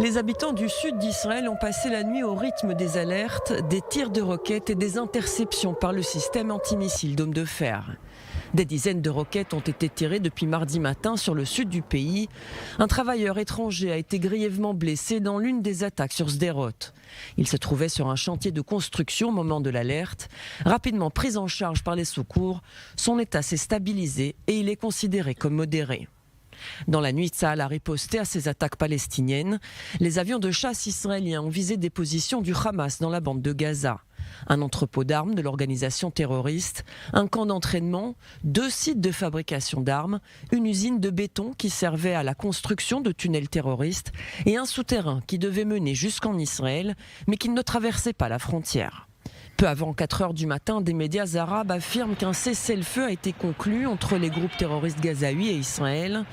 Les habitants du sud d'Israël ont passé la nuit au rythme des alertes, des tirs de roquettes et des interceptions par le système antimissile Dôme de Fer. Des dizaines de roquettes ont été tirées depuis mardi matin sur le sud du pays. Un travailleur étranger a été grièvement blessé dans l'une des attaques sur Sderot. Il se trouvait sur un chantier de construction au moment de l'alerte. Rapidement pris en charge par les secours, son état s'est stabilisé et il est considéré comme modéré. Dans la nuit, Tsahal a riposté à ces attaques palestiniennes. Les avions de chasse israéliens ont visé des positions du Hamas dans la bande de Gaza. Un entrepôt d'armes de l'organisation terroriste, un camp d'entraînement, 2 sites de fabrication d'armes, une usine de béton qui servait à la construction de tunnels terroristes et un souterrain qui devait mener jusqu'en Israël, mais qui ne traversait pas la frontière. Peu avant 4 heures du matin, des médias arabes affirment qu'un cessez-le-feu a été conclu entre les groupes terroristes gazaouis et Israël.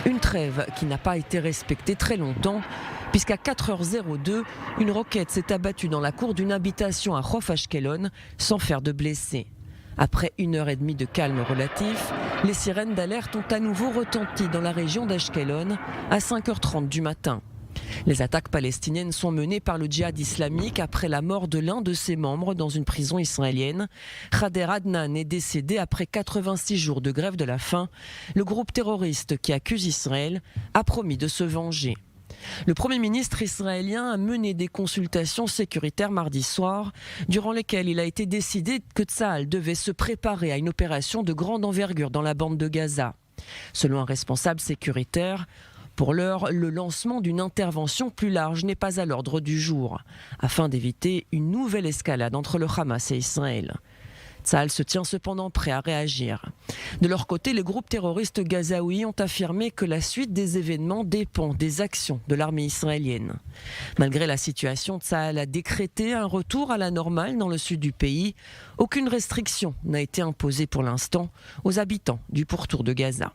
Une trêve qui n'a pas été respectée très longtemps, puisqu'à 4h02, une roquette s'est abattue dans la cour d'une habitation à Chof Ashkelon sans faire de blessés. Après 1h30 de calme relatif, les sirènes d'alerte ont à nouveau retenti dans la région d'Ashkelon à 5h30 du matin. Les attaques palestiniennes sont menées par le djihad islamique après la mort de l'un de ses membres dans une prison israélienne. Khader Adnan est décédé après 86 jours de grève de la faim. Le groupe terroriste qui accuse Israël a promis de se venger. Le Premier ministre israélien a mené des consultations sécuritaires mardi soir, durant lesquelles il a été décidé que Tsahal devait se préparer à une opération de grande envergure dans la bande de Gaza. Selon un responsable sécuritaire, pour l'heure, le lancement d'une intervention plus large n'est pas à l'ordre du jour, afin d'éviter une nouvelle escalade entre le Hamas et Israël. Tsahal se tient cependant prêt à réagir. De leur côté, les groupes terroristes gazaouis ont affirmé que la suite des événements dépend des actions de l'armée israélienne. Malgré la situation, Tsahal a décrété un retour à la normale dans le sud du pays. Aucune restriction n'a été imposée pour l'instant aux habitants du pourtour de Gaza.